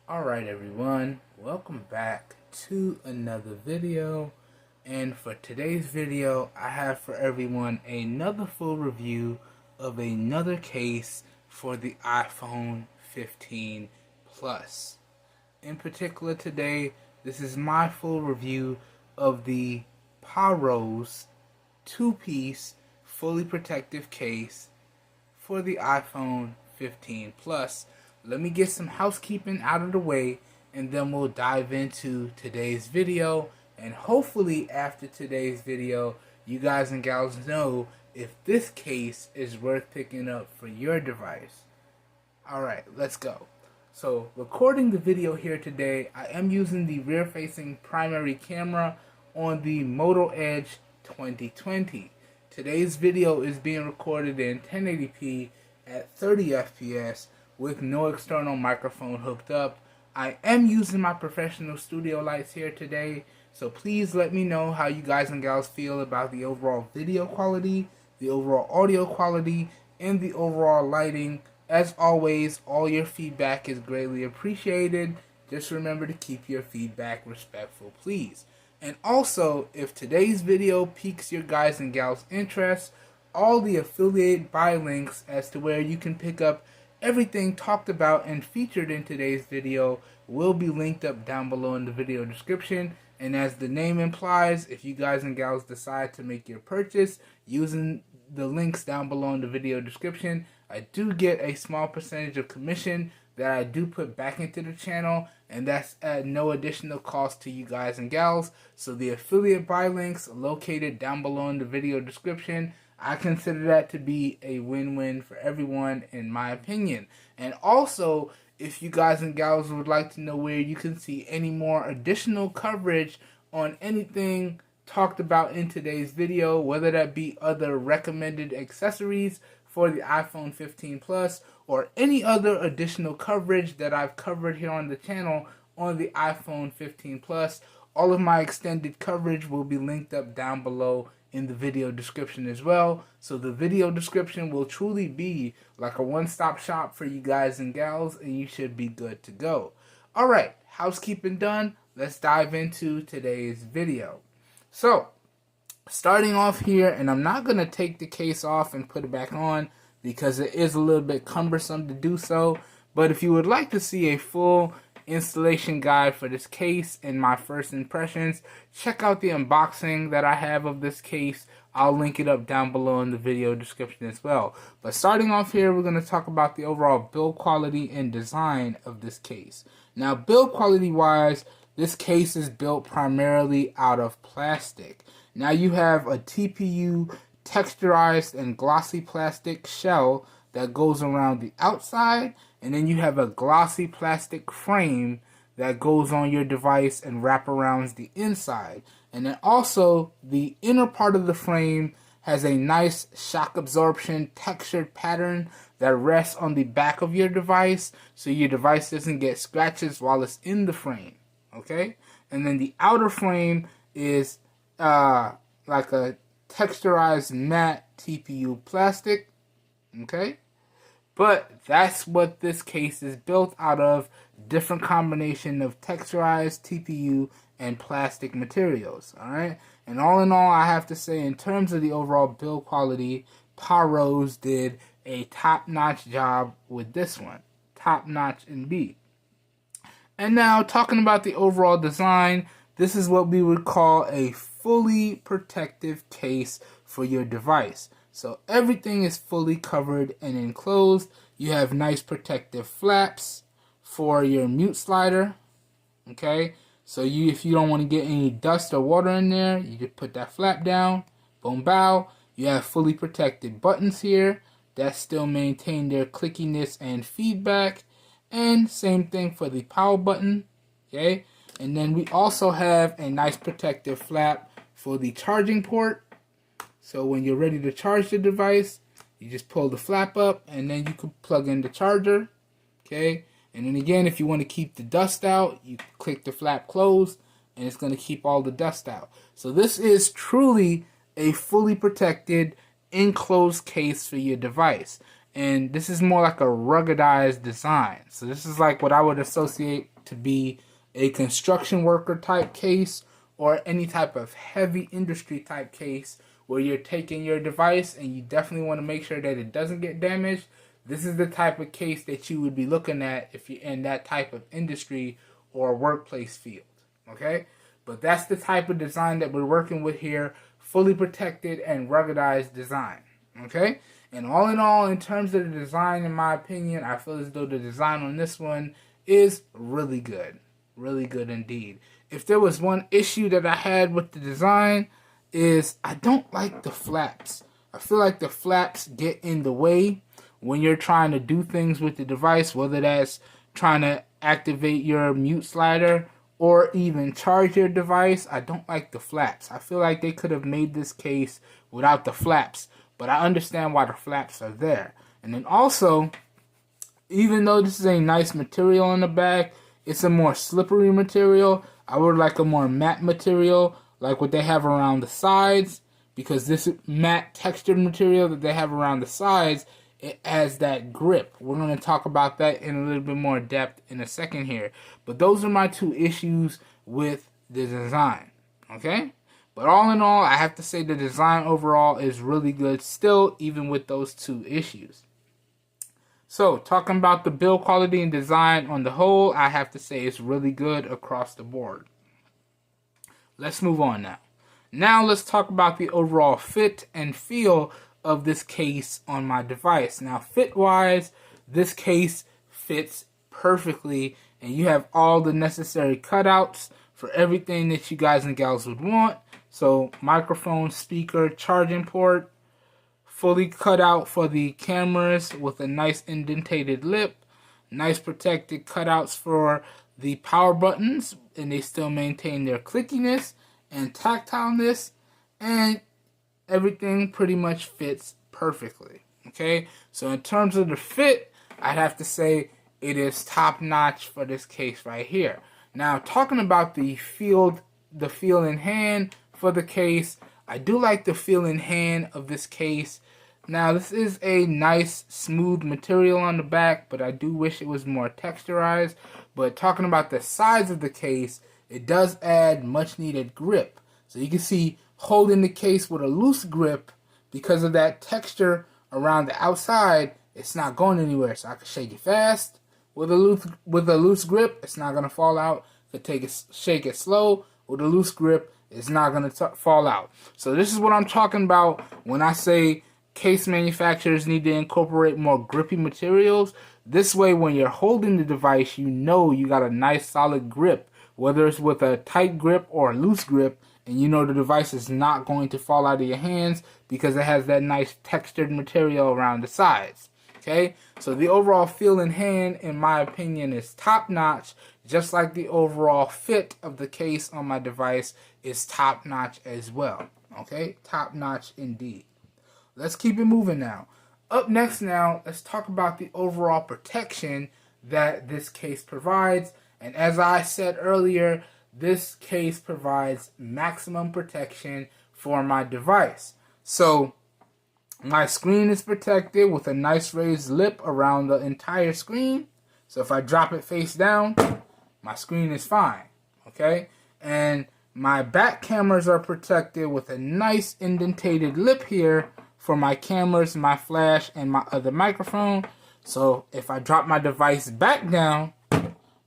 Alright everyone, welcome back to another video, and for today's video I have for everyone another full review of another case for the iPhone 15 Plus. In particular today, this is my full review of the Paprose 2-piece fully protective case for the iPhone 15 Plus. Let me get some housekeeping out of the way, and then we'll dive into today's video. And hopefully after today's video, you guys and gals know if this case is worth picking up for your device. Alright, let's go. So, recording the video here today, I am using the rear-facing primary camera on the Moto Edge 2020. Today's video is being recorded in 1080p at 30 FPS with no external microphone hooked up. I am using my professional studio lights here today, so please let me know how you guys and gals feel about the overall video quality, the overall audio quality, and the overall lighting. As always, all your feedback is greatly appreciated. Just remember to keep your feedback respectful, please. And also, if today's video piques your guys and gals' interest, all the affiliate buy links as to where you can pick up everything talked about and featured in today's video will be linked up down below in the video description. And as the name implies, if you guys and gals decide to make your purchase using the links down below in the video description, I do get a small percentage of commission that I do put back into the channel, and that's at no additional cost to you guys and gals. So the affiliate buy links located down below in the video description, I consider that to be a win-win for everyone, in my opinion. And also, if you guys and gals would like to know where you can see any more additional coverage on anything talked about in today's video, whether that be other recommended accessories for the iPhone 15 Plus or any other additional coverage that I've covered here on the channel on the iPhone 15 Plus, all of my extended coverage will be linked up down below in the video description as well. So the video description will truly be like a one-stop shop for you guys and gals, and you should be good to go. Alright, housekeeping done, let's dive into today's video. So, starting off here, and I'm not going to take the case off and put it back on because it is a little bit cumbersome to do so, but if you would like to see a full installation guide for this case and my first impressions, check out the unboxing that I have of this case. I'll link it up down below in the video description as well. But starting off here, we're going to talk about the overall build quality and design of this case. Now, build quality wise, this case is built primarily out of plastic. Now you have a TPU texturized and glossy plastic shell that goes around the outside, and then you have a glossy plastic frame that goes on your device and wrap around the inside. And then also the inner part of the frame has a nice shock absorption textured pattern that rests on the back of your device, so your device doesn't get scratches while it's in the frame. Okay? And then the outer frame is like a texturized matte TPU plastic. Okay? But that's what this case is built out of, different combination of texturized TPU and plastic materials. Alright? And all in all, I have to say, in terms of the overall build quality, Paprose did a top-notch job with this one. Top-notch indeed. And now, talking about the overall design, this is what we would call a fully protective case for your device. So everything is fully covered and enclosed. You have nice protective flaps for your mute slider. Okay, so if you don't want to get any dust or water in there, you just put that flap down. Boom, bow. You have fully protected buttons here that still maintain their clickiness and feedback. And same thing for the power button. Okay, and then we also have a nice protective flap for the charging port. So when you're ready to charge the device, you just pull the flap up and then you can plug in the charger. Okay, and then again, if you want to keep the dust out, you click the flap closed and it's going to keep all the dust out. So this is truly a fully protected enclosed case for your device. and this is more like a ruggedized design. So this is like what I would associate to be a construction worker type case, or any type of heavy industry type case where you're taking your device and you definitely want to make sure that it doesn't get damaged. This is the type of case that you would be looking at if you're in that type of industry or workplace field. Okay? But that's the type of design that we're working with here. Fully protected and ruggedized design. Okay? And all in all, in terms of the design, in my opinion, I feel as though the design on this one is really good. Really good indeed. If there was one issue that I had with the design, is I don't like the flaps. I feel like the flaps get in the way when you're trying to do things with the device, whether that's trying to activate your mute slider or even charge your device. I don't like the flaps. I feel like they could have made this case without the flaps, but I understand why the flaps are there. And then also, even though this is a nice material on the back, it's a more slippery material. I would like a more matte material, like what they have around the sides, because this matte textured material that they have around the sides, it has that grip. We're going to talk about that in a little bit more depth in a second here. But those are my two issues with the design. Okay? But all in all, I have to say the design overall is really good still, even with those two issues. So, talking about the build quality and design on the whole, I have to say it's really good across the board. Let's move on now. Now let's talk about the overall fit and feel of this case on my device. Now, fit-wise, this case fits perfectly, and you have all the necessary cutouts for everything that you guys and gals would want. So, microphone, speaker, charging port, fully cut out for the cameras with a nice indentated lip, nice protected cutouts for the power buttons, and they still maintain their clickiness and tactileness, and everything pretty much fits perfectly. Okay, so in terms of the fit, I'd have to say it is top notch for this case right here. Now, talking about the feel in hand for the case, I do like the feel in hand of this case. Now, this is a nice, smooth material on the back, but I do wish it was more texturized. But talking about the size of the case, it does add much needed grip. So you can see holding the case with a loose grip, because of that texture around the outside, it's not going anywhere. So I can shake it fast with a loose grip, it's not going to fall out. Shake it slow with a loose grip, it's not going to fall out. So this is what I'm talking about when I say case manufacturers need to incorporate more grippy materials. This way, when you're holding the device, you know you got a nice solid grip, whether it's with a tight grip or a loose grip, and you know the device is not going to fall out of your hands because it has that nice textured material around the sides. Okay, so the overall feel in hand, in my opinion, is top notch, just like the overall fit of the case on my device is top notch as well. Okay, top notch indeed. Let's keep it moving now. Up next now, let's talk about the overall protection that this case provides. And as I said earlier, this case provides maximum protection for my device. So, my screen is protected with a nice raised lip around the entire screen. So if I drop it face down, my screen is fine. Okay? And my back cameras are protected with a nice indentated lip here for my cameras, my flash, and my other microphone. So if I drop my device back down,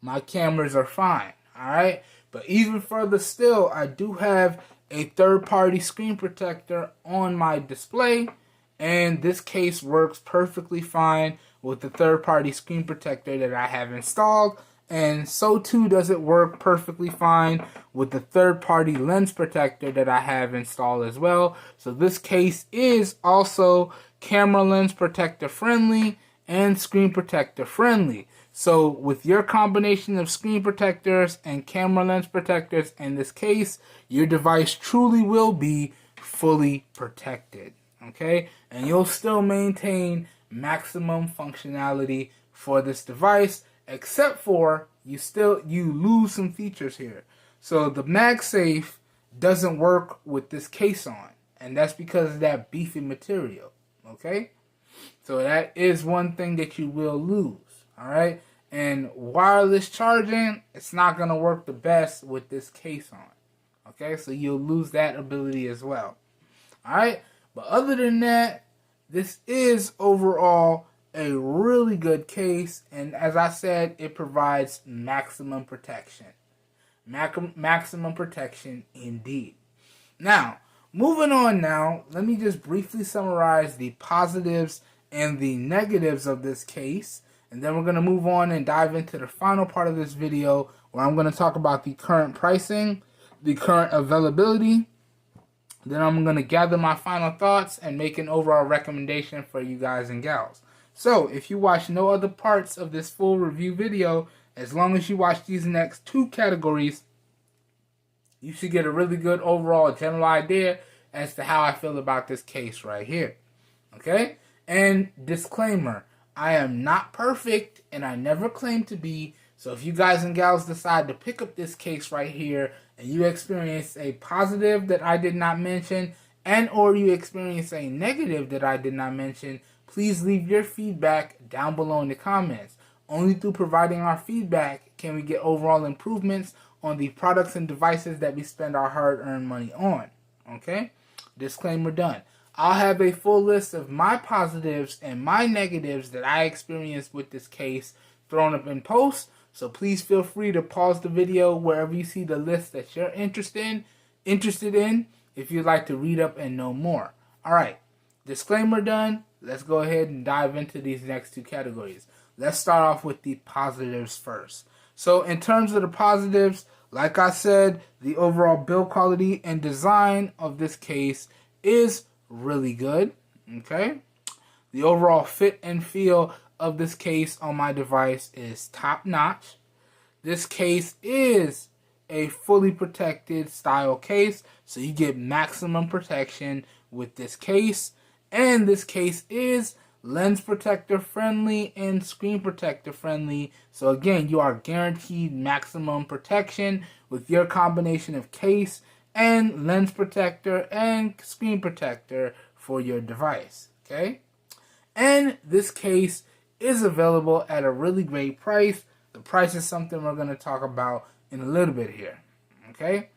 my cameras are fine. Alright? But even further still, I do have a third-party screen protector on my display, and this case works perfectly fine with the third-party screen protector that I have installed, and so too does it work perfectly fine with the third-party lens protector that I have installed as well. So this case is also camera lens protector friendly and screen protector friendly. So with your combination of screen protectors and camera lens protectors in this case, your device truly will be fully protected. Okay? And you'll still maintain maximum functionality for this device, except for you lose some features here. So the MagSafe doesn't work with this case on, and that's because of that beefy material. Okay? So that is one thing that you will lose. All right. And wireless charging, it's not going to work the best with this case on. Okay. So you'll lose that ability as well. All right. But other than that, this is overall a really good case. And as I said, it provides maximum protection. Maximum protection indeed. Now, moving on now, let me just briefly summarize the positives and the negatives of this case. And then we're going to move on and dive into the final part of this video where I'm going to talk about the current pricing, the current availability. Then I'm going to gather my final thoughts and make an overall recommendation for you guys and gals. So, if you watch no other parts of this full review video, as long as you watch these next two categories, you should get a really good overall general idea as to how I feel about this case right here. Okay? And disclaimer, I am not perfect and I never claim to be. So if you guys and gals decide to pick up this case right here and you experience a positive that I did not mention and or you experience a negative that I did not mention, please leave your feedback down below in the comments. Only through providing our feedback can we get overall improvements on the products and devices that we spend our hard-earned money on. Okay? Disclaimer done. I'll have a full list of my positives and my negatives that I experienced with this case thrown up in post. So please feel free to pause the video wherever you see the list that you're interested in if you'd like to read up and know more. Alright, disclaimer done. Let's go ahead and dive into these next two categories. Let's start off with the positives first. So in terms of the positives, like I said, the overall build quality and design of this case is really good. Okay. The overall fit and feel of this case on my device is top notch. This case is a fully protected style case, so you get maximum protection with this case. And this case is lens protector friendly and screen protector friendly. So again, you are guaranteed maximum protection with your combination of case and lens protector and screen protector for your device. Okay? And this case is available at a really great price. The price is something we're going to talk about in a little bit here. Okay?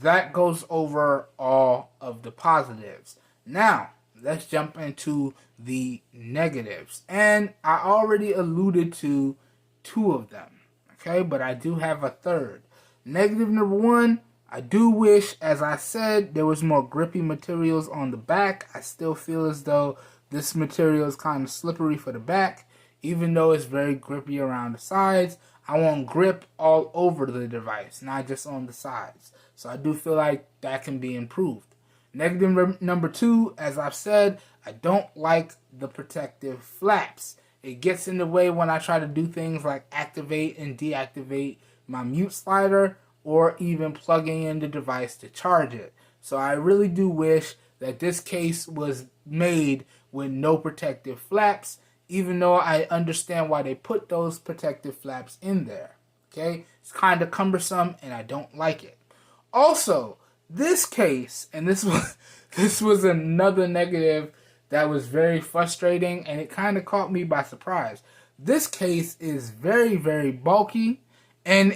That goes over all of the positives. Now, let's jump into the negatives. And I already alluded to two of them. Okay? But I do have a third. Negative number one, I do wish, as I said, there was more grippy materials on the back. I still feel as though this material is kind of slippery for the back. Even though it's very grippy around the sides, I want grip all over the device, not just on the sides. So I do feel like that can be improved. Negative number two, as I've said, I don't like the protective flaps. It gets in the way when I try to do things like activate and deactivate my mute slider or even plugging in the device to charge it. So I really do wish that this case was made with no protective flaps, even though I understand why they put those protective flaps in there. Okay? It's kind of cumbersome and I don't like it. Also, this case, and this was another negative that was very frustrating and it kind of caught me by surprise. This case is very, very bulky and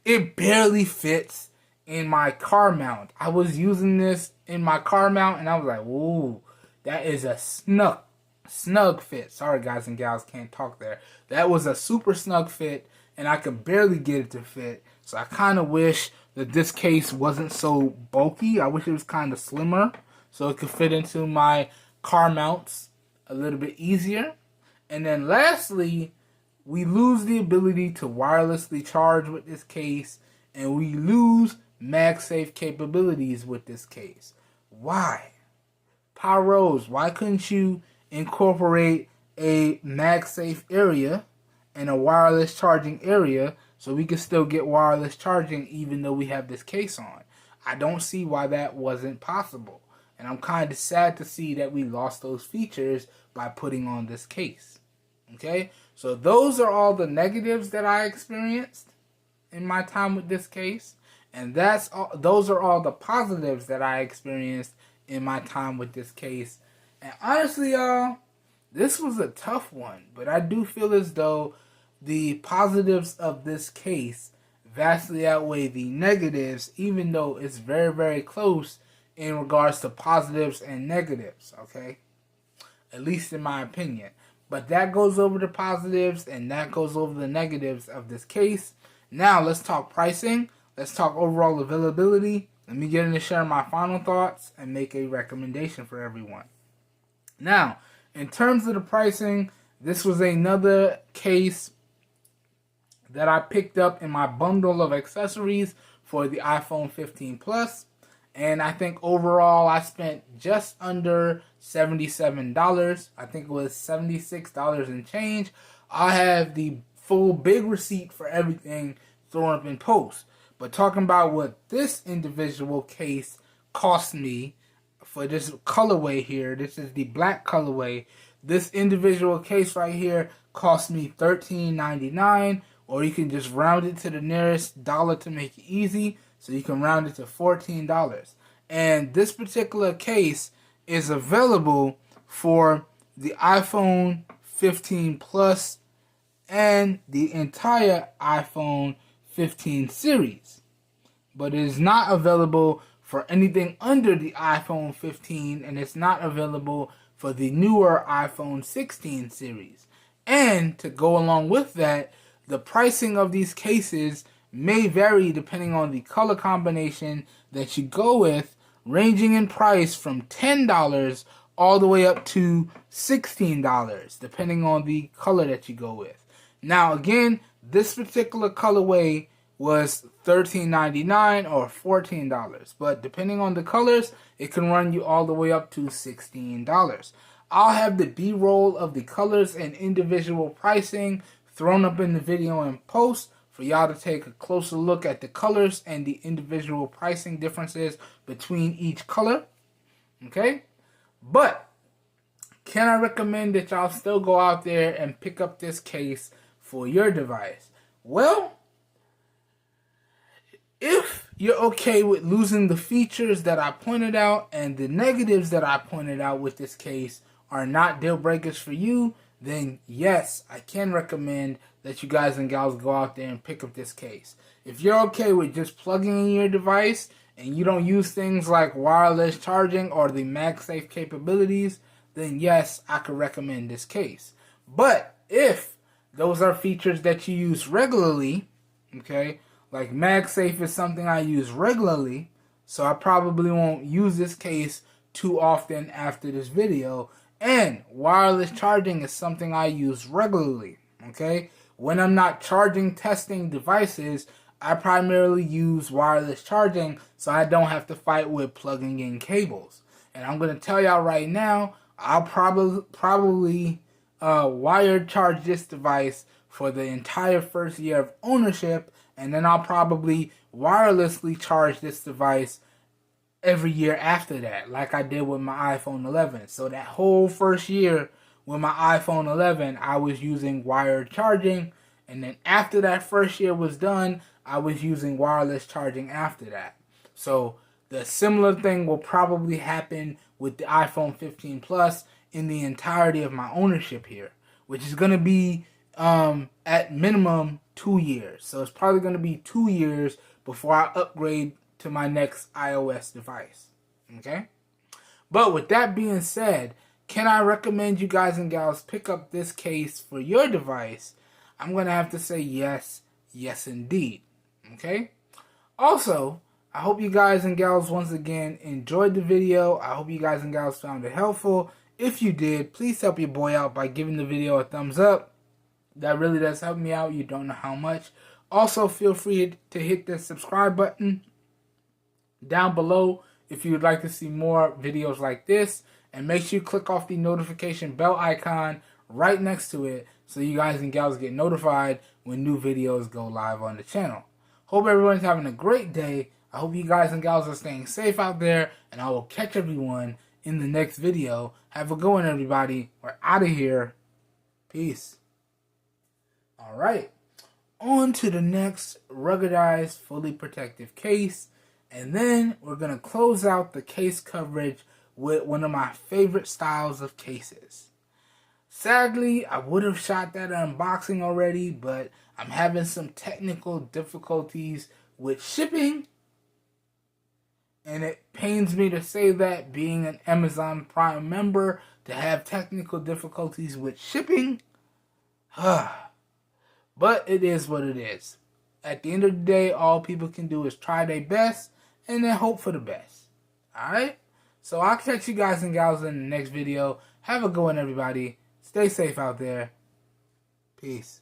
it barely fits in my car mount. I was using this in my car mount and I was like, ooh, that is a snug fit. Sorry guys and gals, can't talk there. That was a super snug fit and I could barely get it to fit. So I kind of wish that this case wasn't so bulky. I wish it was kind of slimmer so it could fit into my car mounts a little bit easier. And then lastly, we lose the ability to wirelessly charge with this case and we lose MagSafe capabilities with this case. Why? Paprose, why couldn't you incorporate a MagSafe area and a wireless charging area so we can still get wireless charging even though we have this case on? I don't see why that wasn't possible. And I'm kind of sad to see that we lost those features by putting on this case. Okay? So those are all the negatives that I experienced in my time with this case. And those are all the positives that I experienced in my time with this case. And honestly, y'all, This was a tough one, but I do feel as though the positives of this case vastly outweigh the negatives, even though it's very, very close in regards to positives and negatives, okay? At least in my opinion. But that goes over the positives and that goes over the negatives of this case. Now let's talk pricing. Let's talk overall availability. Let me get into sharing my final thoughts and make a recommendation for everyone. Now, in terms of the pricing, this was another case that I picked up in my bundle of accessories for the iPhone 15 Plus. And I think overall I spent just under $77. I think it was $76 and change. I have the full big receipt for everything thrown up in post. But talking about what this individual case cost me for this colorway here, this is the black colorway. This individual case right here cost me $13.99, or you can just round it to the nearest dollar to make it easy. So you can round it to $14. And this particular case is available for the iPhone 15 Plus and the entire iPhone 15 series. But it is not available for anything under the iPhone 15, and it's not available for the newer iPhone 16 series. And to go along with that, the pricing of these cases may vary depending on the color combination that you go with, ranging in price from $10 all the way up to $16, depending on the color that you go with. Now, again, this particular colorway was $13.99 or $14, but depending on the colors, it can run you all the way up to $16. I'll have the B-roll of the colors and individual pricing thrown up in the video in post for y'all to take a closer look at the colors and the individual pricing differences between each color. Okay? But can I recommend that y'all still go out there and pick up this case for your device? Well, if you're okay with losing the features that I pointed out and the negatives that I pointed out with this case are not deal breakers for you, then yes, I can recommend that you guys and gals go out there and pick up this case. If you're okay with just plugging in your device and you don't use things like wireless charging or the MagSafe capabilities, then yes, I could recommend this case. But if those are features that you use regularly, okay, like MagSafe is something I use regularly, so I probably won't use this case too often after this video. And wireless charging is something I use regularly, okay? When I'm not charging testing devices, I primarily use wireless charging so I don't have to fight with plugging in cables. And I'm going to tell y'all right now, I'll probably wired charge this device for the entire first year of ownership, and then I'll probably wirelessly charge this device every year after that, like I did with my iPhone 11. So that whole first year with my iPhone 11, I was using wired charging, and then after that first year was done, I was using wireless charging after that. So the similar thing will probably happen with the iPhone 15 Plus in the entirety of my ownership here, which is going to be at minimum 2 years. So it's probably going to be 2 years before I upgrade to my next iOS device. Okay? But with that being said, can I recommend you guys and gals pick up this case for your device? I'm going to have to say yes, yes indeed. Okay? Also, I hope you guys and gals once again enjoyed the video. I hope you guys and gals found it helpful. If you did, please help your boy out by giving the video a thumbs up. That really does help me out. You don't know how much. Also, feel free to hit the subscribe button down below if you would like to see more videos like this. And make sure you click off the notification bell icon right next to it so you guys and gals get notified when new videos go live on the channel. Hope everyone's having a great day. I hope you guys and gals are staying safe out there, and I will catch everyone in the next video. Have a good one, everybody. We're out of here. Peace. Alright, on to the next ruggedized, fully protective case, and then we're going to close out the case coverage with one of my favorite styles of cases. Sadly, I would have shot that unboxing already, but I'm having some technical difficulties with shipping. And it pains me to say that, being an Amazon Prime member, to have technical difficulties with shipping. But it is what it is. At the end of the day, all people can do is try their best and then hope for the best. Alright? So I'll catch you guys and gals in the next video. Have a good one, everybody. Stay safe out there. Peace.